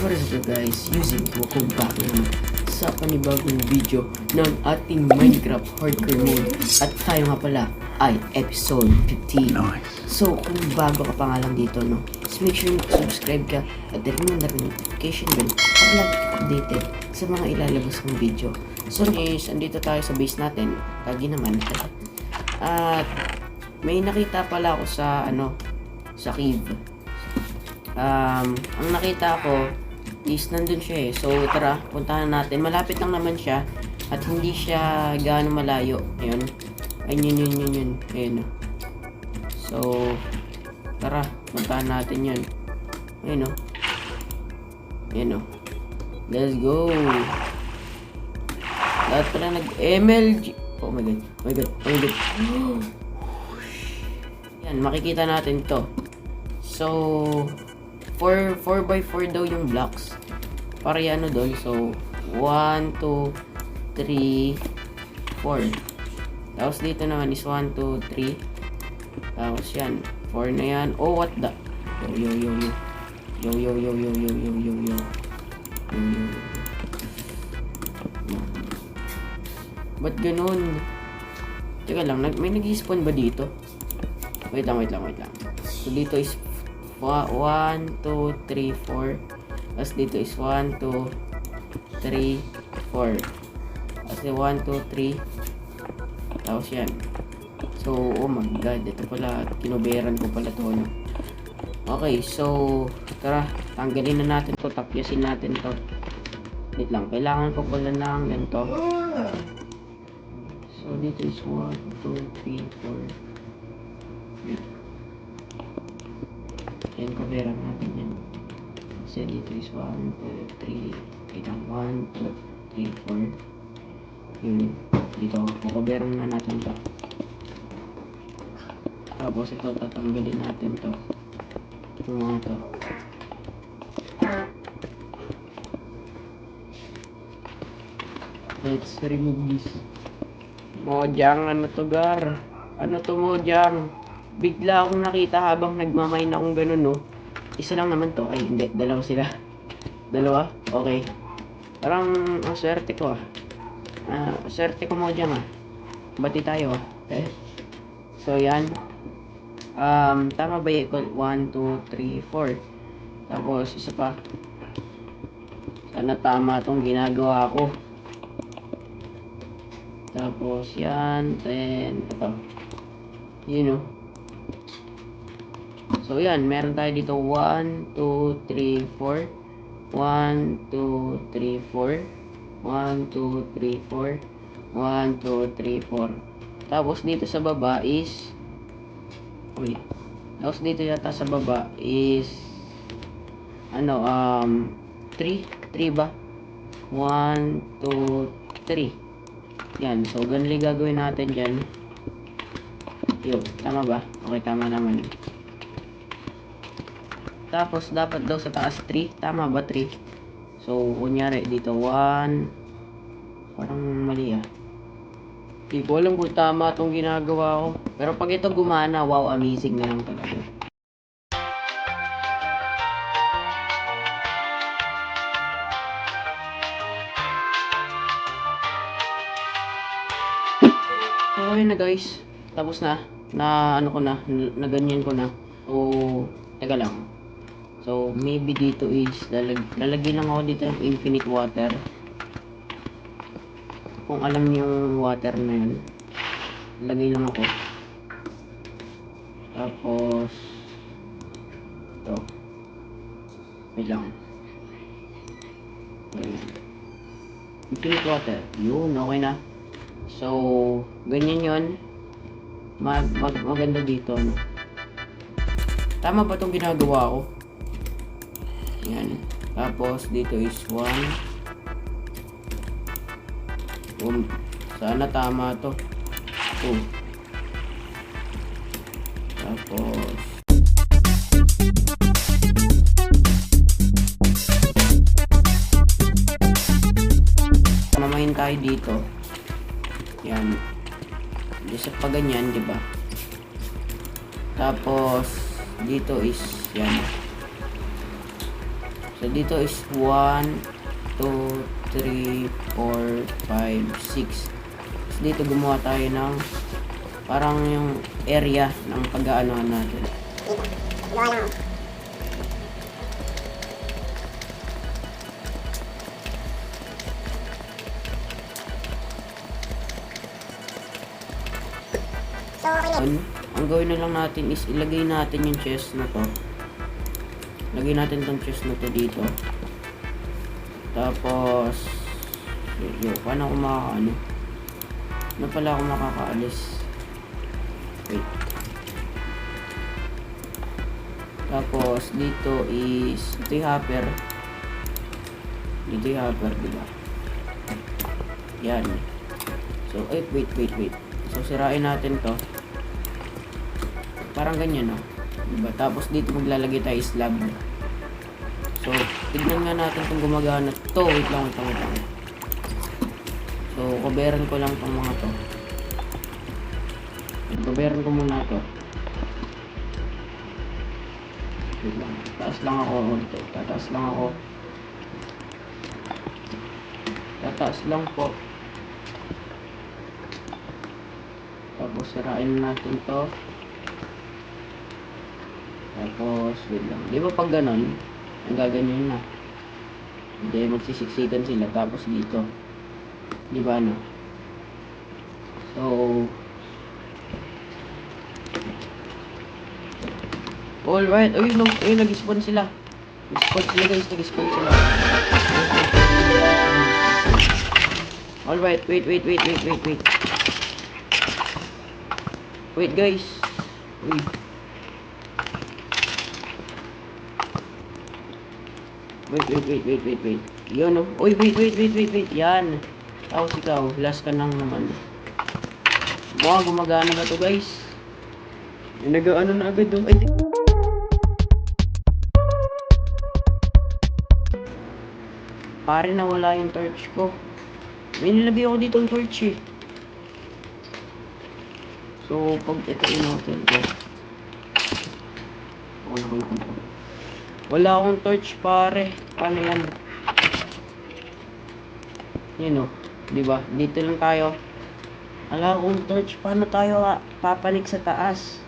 What is up guys, using welcome back naman sa panibagong video ng ating Minecraft Hardcore Mode. At tayo nga pala ay episode 15. So kung bago ka pa nga lang dito, no, just make sure subscribe ka at i-ring na rin notification bell para lagi ka updated sa mga ilalabas ng video. So guys, andito tayo sa base natin, kagi naman. At may nakita pala ako sa sa cave. Ang nakita ko is nandun siya eh. So tara, puntahan natin. Malapit lang naman siya at hindi siya gaano malayo. Ayun. Ayun. Ayun. So tara, puntahan natin yun. Ayun o. Ayun o. Let's go. Lahat pala nag-MLG. Oh my god. Oh my god. Oh my god. Yan, makikita natin to. So 4x4 daw yung blocks. Para yan doon. So 1, 2, 3, 4. Tapos dito naman is 1, 2, 3. Tapos yan 4 na yan. Oh, what the yo. Ba't ganun? Teka lang, may nag-spawn ba dito? Wait lang. So dito is 1, 2, 3, 4. Tapos dito is 1, 2, 3, 4. Tapos 1, 2, 3. Tapos yan. So, oh my god. Ito pala, kinuberan ko pala to. No? Okay, so, tara. Tanggalin na natin to. Tapyasin natin to. Wait lang. Kailangan ko pala ng ganito. So, dito is 1, 2, 3, 4. Yan, coveran natin yan. Kasi dito is 1, 2, 3. Kitang 1, 2, 3, 4. Yun. Dito, coveran na natin to. Tapos ito, tatanggalin natin to. Yung mga to. Let's remove this. Mojang, ano to gar? Ano to Mojang? Bigla akong nakita habang nagmamine akong ganun, no? Isa lang naman to. Ay, hindi. Dalawa sila. Dalawa? Okay. Parang, ang swerte ko, swerte ko mo dyan, Bati tayo, Okay. So, yan. Tama ba yung 1, 2, 3, 4? Tapos, isa pa. Sana tama tong ginagawa ko. Tapos, yan. Then, ito. Yun, no? So, yan. Meron tayo dito 1, 2, 3, 4. 1, 2, 3, 4. 1, 2, 3, 4. 1, 2, 3, 4. Tapos, dito sa baba is... Uy. Tapos, dito yata sa baba is... 3. 3 ba? 1, 2, 3. Yan. So, ganun yung gagawin natin dyan. Yo, tama ba? Okay, tama naman. Tapos, dapat daw sa taas 3. Tama ba 3? So, kunyari, dito 1. Parang mali Hindi ko alam kung tama itong ginagawa ko. Pero pag ito gumana, wow, amazing na lang talaga. Okay na guys. Tapos na ganyan ko na. So, teka lang. So, maybe dito is lalagyan lang ako dito ng infinite water. Kung alam niyo yung water na yun, lagay lang ako. Tapos, ito. Wait lang. Infinite water. Yun, okay na. So, ganyan yun. Maganda dito, no? Tama ba itong ginagawa ko? Yan. Tapos, dito is 1. Sana tama to. 2. Tapos, mamahin tayo dito. Yan. Isa pa ganyan, di ba? Tapos, dito is, yan. So, dito is 1, 2, 3, 4, 5, 6. So, dito gumawa tayo ng parang yung area ng pag-aanohan natin. Ang gawin na lang natin is ilagay natin yung chest na to. Lagay natin tong chest na to dito. Tapos paano ako makakaano? Ano pala ako makakaalis? Wait. Tapos dito is ito yung hopper. Dito yung hopper, diba? Yan. So, wait. So, sirain natin to. Parang ganyan, no? Diba? Tapos dito maglalagay tayo slab. So, tignan nga natin kung gumagana to. Wait lang. So, coveran ko lang tong mga to. Coveran ko muna to. Wait lang. Tataas lang po. Tapos, sirain natin to. Tapos, wait lang. Di ba pag ganon, ang gaganyan na. Hindi, magsisiksikan sila. Tapos dito. Di ba, no? So, alright. Ayun, no. Ayun, nag-spawn sila. Nag-spawn sila. Alright, wait. Wait, guys. Wait. Yun, no? Uy, wait. Yan. Tapos ikaw, last ka nang naman. Gumagana ba to, guys? Nag-ano na agad, oh. Ay, pare, nawala yung torch ko. May nilagay ako dito ang torch, eh. So, pag ito natin ko. Wala akong torch, pare. Paano yan? Yun, oh. Diba? Dito lang tayo. Wala akong torch. Paano tayo papanik sa taas?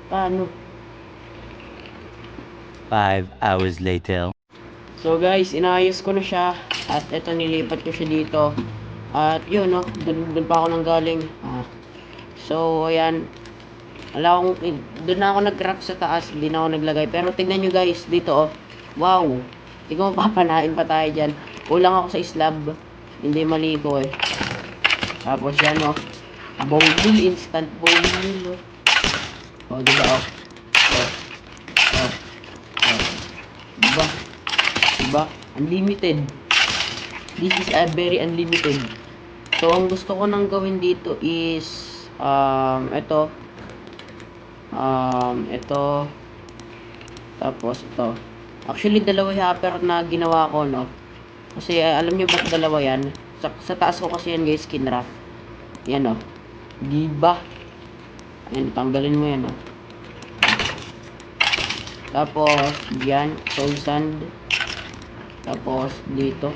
Paano? 5 hours later. So guys, inayos ko na siya. At ito, nilipat ko siya dito. At yun, no, dun pa ako nang galing. So, ayan. Doon na ako nag-craft sa taas. Hindi na ako naglagay. Pero tignan nyo guys, dito, oh. Wow. Hindi ko mapapanain pa tayo dyan. Kulang ako sa slab. Hindi maligo, eh. Tapos yan, oh. Bowling, instant bowling, oh. Oh, diba, oh. Diba? Unlimited. This is a very unlimited. So, ang gusto ko nang gawin dito is ito. Ito. Tapos ito. Actually, dalawa hopper na ginawa ko, no? Kasi alam niyo ba't dalawa yan? Sa taas ko kasi yan, guys, kinraft. Yan, oh. Diba? Yan, tanggalin mo yan, oh. Tapos, yan, soul sand. Tapos, dito.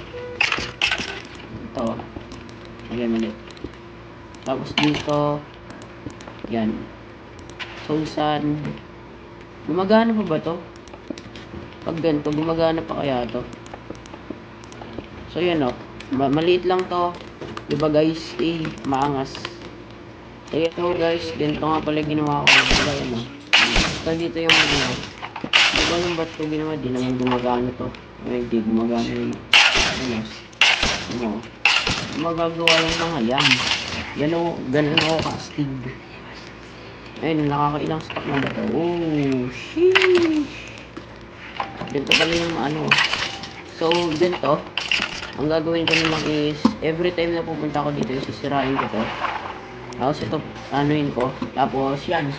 Ito. Mali. Tapos, dito. Yan. Soul sand. Gumagana pa ba to? Pag ganito, gumagana pa kaya to? So, yan, o. Maliit lang to. Diba, guys? Maangas. So, ito, guys. Ganito nga pala ginawa ko. Diba, yan, o. So, dito yung mga diba yung ba't ko ginawa? Di naman gumagana to. Ay, di gumagana yun. Ano? Magagawa lang mga yan. Yan o, ganun ako kastig. Ayun, nakakailang stock na ba to? Oh, sheesh. Ganito pala yung ano. So, ganito. Ang gagawin ko naman is, every time na pupunta ko dito, sisirain ko to. Tapos ito, anuin ko. Tapos yan.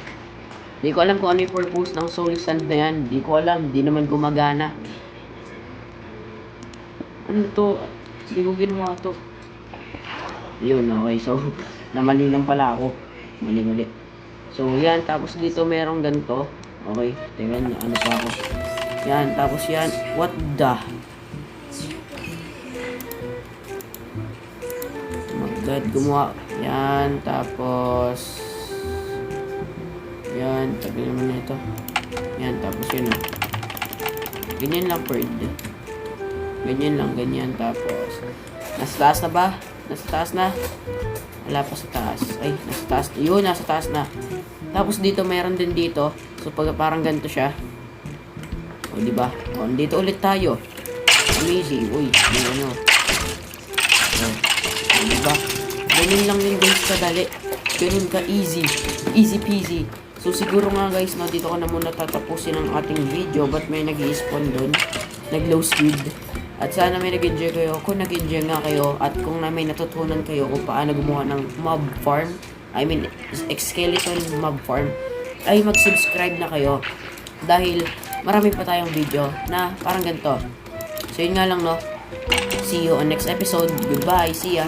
Di ko alam kung ano yung purpose ng soul sand na yan. Di ko alam. Di naman gumagana. Ano to? Di ko ginawa to. Yun, okay. So, namali lang pala ako. Mali. So, yan. Tapos dito merong ganito. Okay, teka na, ano pa ako. Yan, tapos yan. What the? Magdad, gumawa. Yan, tapos... Yan, tabi naman na ito. Yan, tapos yun o. Ganyan lang, bird. Ganyan lang, ganyan. Tapos, nasa taas na ba? Nasa taas na? Wala pa sa taas. Ay, nasa taas. Yun, nasa taas na. Tapos dito, meron din dito. So, parang ganito siya. O, diba? O, dito ulit tayo. Amazing. Uy, yung ano. O, diba? Ganyan lang din guys, kadali. Ganun ka easy. Easy peasy. So, siguro nga guys, no, dito ko na muna tatapusin ang ating video. But may nag-i-spawn dun. Nag-low speed. At sana may nag-enjoy kayo. Kung nag-enjoy nga kayo at kung na may natutunan kayo kung paano gumawa ng mob farm, I mean, skeleton mob farm, ay mag-subscribe na kayo. Dahil marami pa tayong video na parang ganito. So yun nga lang no. See you on next episode. Goodbye. See ya.